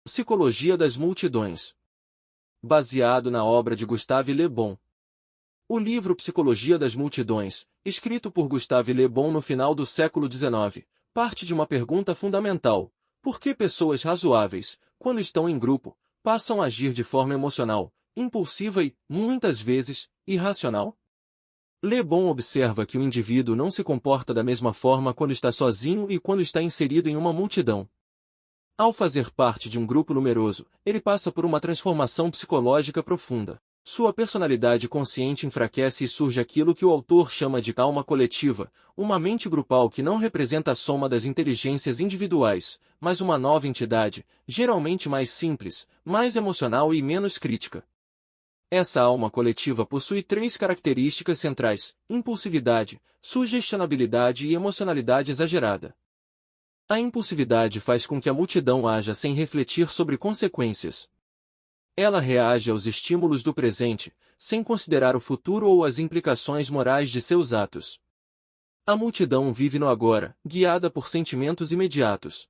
Psicologia das multidões. Baseado na obra de Gustave Le Bon. O livro Psicologia das Multidões, escrito por Gustave Le Bon no final do século XIX, parte de uma pergunta fundamental: por que pessoas razoáveis, quando estão em grupo, passam a agir de forma emocional, impulsiva e, muitas vezes, irracional? Le Bon observa que o indivíduo não se comporta da mesma forma quando está sozinho e quando está inserido em uma multidão. Ao fazer parte de um grupo numeroso, ele passa por uma transformação psicológica profunda. Sua personalidade consciente enfraquece e surge aquilo que o autor chama de alma coletiva, uma mente grupal que não representa a soma das inteligências individuais, mas uma nova entidade, geralmente mais simples, mais emocional e menos crítica. Essa alma coletiva possui três características centrais: impulsividade, sugestionabilidade e emocionalidade exagerada. A impulsividade faz com que a multidão haja sem refletir sobre consequências. Ela reage aos estímulos do presente, sem considerar o futuro ou as implicações morais de seus atos. A multidão vive no agora, guiada por sentimentos imediatos.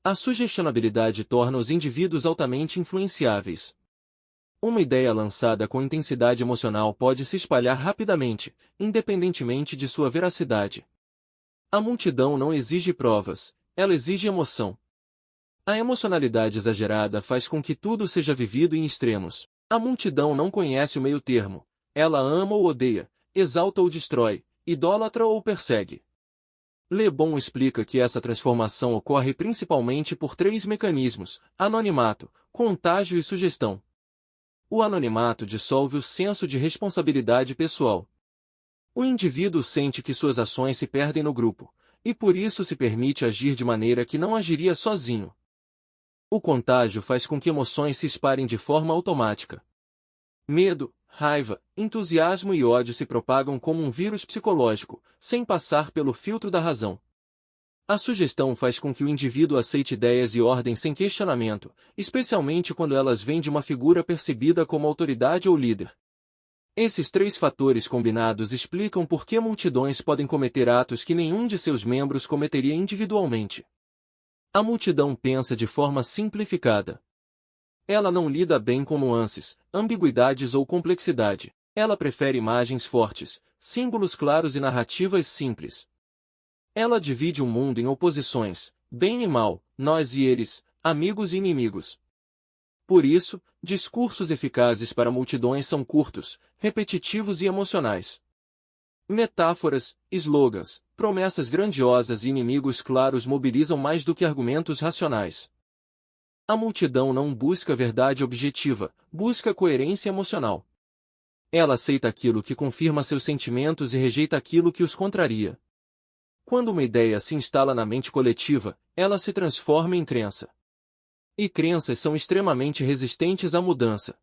A sugestionabilidade torna os indivíduos altamente influenciáveis. Uma ideia lançada com intensidade emocional pode se espalhar rapidamente, independentemente de sua veracidade. A multidão não exige provas, ela exige emoção. A emocionalidade exagerada faz com que tudo seja vivido em extremos. A multidão não conhece o meio-termo. Ela ama ou odeia, exalta ou destrói, idólatra ou persegue. Le Bon explica que essa transformação ocorre principalmente por três mecanismos: anonimato, contágio e sugestão. O anonimato dissolve o senso de responsabilidade pessoal. O indivíduo sente que suas ações se perdem no grupo, e por isso se permite agir de maneira que não agiria sozinho. O contágio faz com que emoções se espalhem de forma automática. Medo, raiva, entusiasmo e ódio se propagam como um vírus psicológico, sem passar pelo filtro da razão. A sugestão faz com que o indivíduo aceite ideias e ordens sem questionamento, especialmente quando elas vêm de uma figura percebida como autoridade ou líder. Esses três fatores combinados explicam por que multidões podem cometer atos que nenhum de seus membros cometeria individualmente. A multidão pensa de forma simplificada. Ela não lida bem com nuances, ambiguidades ou complexidade. Ela prefere imagens fortes, símbolos claros e narrativas simples. Ela divide o mundo em oposições, bem e mal, nós e eles, amigos e inimigos. Por isso, discursos eficazes para multidões são curtos, repetitivos e emocionais. Metáforas, slogans, promessas grandiosas e inimigos claros mobilizam mais do que argumentos racionais. A multidão não busca verdade objetiva, busca coerência emocional. Ela aceita aquilo que confirma seus sentimentos e rejeita aquilo que os contraria. Quando uma ideia se instala na mente coletiva, ela se transforma em crença. E crenças são extremamente resistentes à mudança.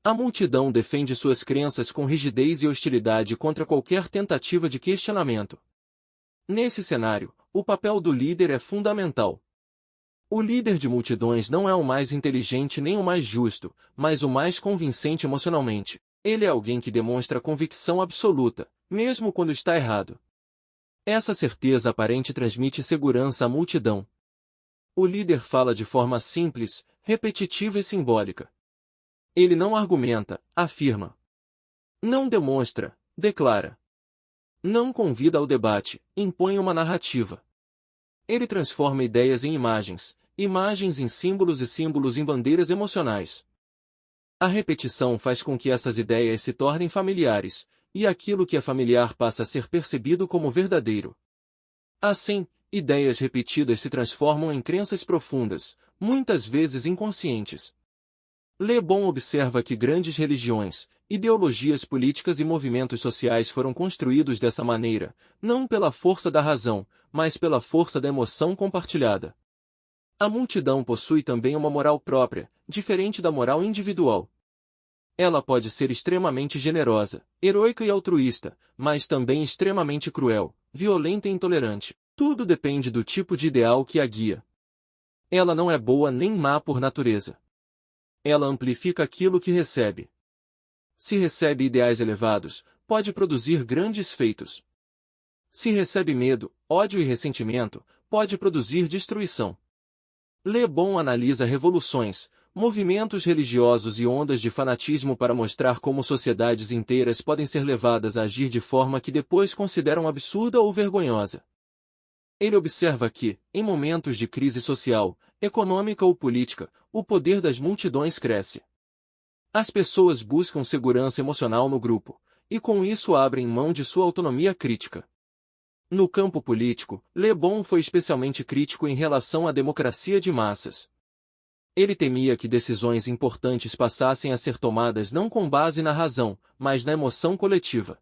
A multidão defende suas crenças com rigidez e hostilidade contra qualquer tentativa de questionamento. Nesse cenário, o papel do líder é fundamental. O líder de multidões não é o mais inteligente nem o mais justo, mas o mais convincente emocionalmente. Ele é alguém que demonstra convicção absoluta, mesmo quando está errado. Essa certeza aparente transmite segurança à multidão. O líder fala de forma simples, repetitiva e simbólica. Ele não argumenta, afirma. Não demonstra, declara. Não convida ao debate, impõe uma narrativa. Ele transforma ideias em imagens, imagens em símbolos e símbolos em bandeiras emocionais. A repetição faz com que essas ideias se tornem familiares, e aquilo que é familiar passa a ser percebido como verdadeiro. Assim, ideias repetidas se transformam em crenças profundas, muitas vezes inconscientes. Le Bon observa que grandes religiões, ideologias políticas e movimentos sociais foram construídos dessa maneira, não pela força da razão, mas pela força da emoção compartilhada. A multidão possui também uma moral própria, diferente da moral individual. Ela pode ser extremamente generosa, heroica e altruísta, mas também extremamente cruel, violenta e intolerante. Tudo depende do tipo de ideal que a guia. Ela não é boa nem má por natureza. Ela amplifica aquilo que recebe. Se recebe ideais elevados, pode produzir grandes feitos. Se recebe medo, ódio e ressentimento, pode produzir destruição. Le Bon analisa revoluções, movimentos religiosos e ondas de fanatismo para mostrar como sociedades inteiras podem ser levadas a agir de forma que depois consideram absurda ou vergonhosa. Ele observa que, em momentos de crise social, econômica ou política, o poder das multidões cresce. As pessoas buscam segurança emocional no grupo, e com isso abrem mão de sua autonomia crítica. No campo político, Le Bon foi especialmente crítico em relação à democracia de massas. Ele temia que decisões importantes passassem a ser tomadas não com base na razão, mas na emoção coletiva.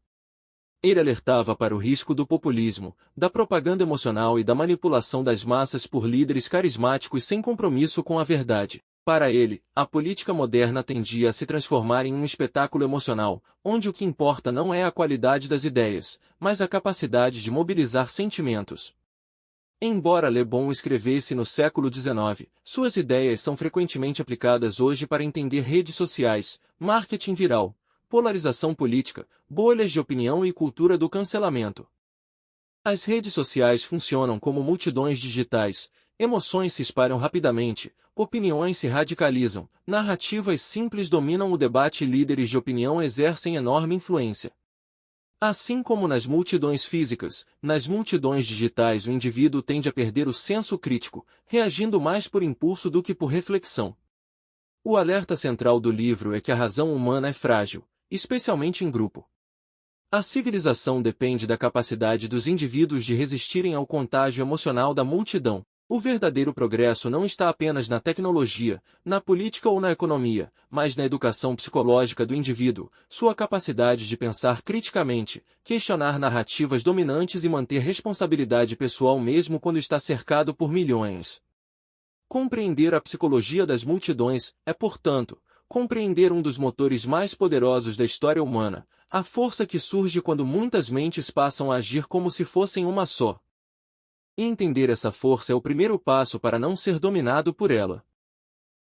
Ele alertava para o risco do populismo, da propaganda emocional e da manipulação das massas por líderes carismáticos sem compromisso com a verdade. Para ele, a política moderna tendia a se transformar em um espetáculo emocional, onde o que importa não é a qualidade das ideias, mas a capacidade de mobilizar sentimentos. Embora Le Bon escrevesse no século XIX, suas ideias são frequentemente aplicadas hoje para entender redes sociais, marketing viral, polarização política, bolhas de opinião e cultura do cancelamento. As redes sociais funcionam como multidões digitais, emoções se espalham rapidamente, opiniões se radicalizam, narrativas simples dominam o debate e líderes de opinião exercem enorme influência. Assim como nas multidões físicas, nas multidões digitais o indivíduo tende a perder o senso crítico, reagindo mais por impulso do que por reflexão. O alerta central do livro é que a razão humana é frágil, especialmente em grupo. A civilização depende da capacidade dos indivíduos de resistirem ao contágio emocional da multidão. O verdadeiro progresso não está apenas na tecnologia, na política ou na economia, mas na educação psicológica do indivíduo, sua capacidade de pensar criticamente, questionar narrativas dominantes e manter responsabilidade pessoal mesmo quando está cercado por milhões. Compreender a psicologia das multidões é, portanto, compreender um dos motores mais poderosos da história humana, a força que surge quando muitas mentes passam a agir como se fossem uma só. Entender essa força é o primeiro passo para não ser dominado por ela.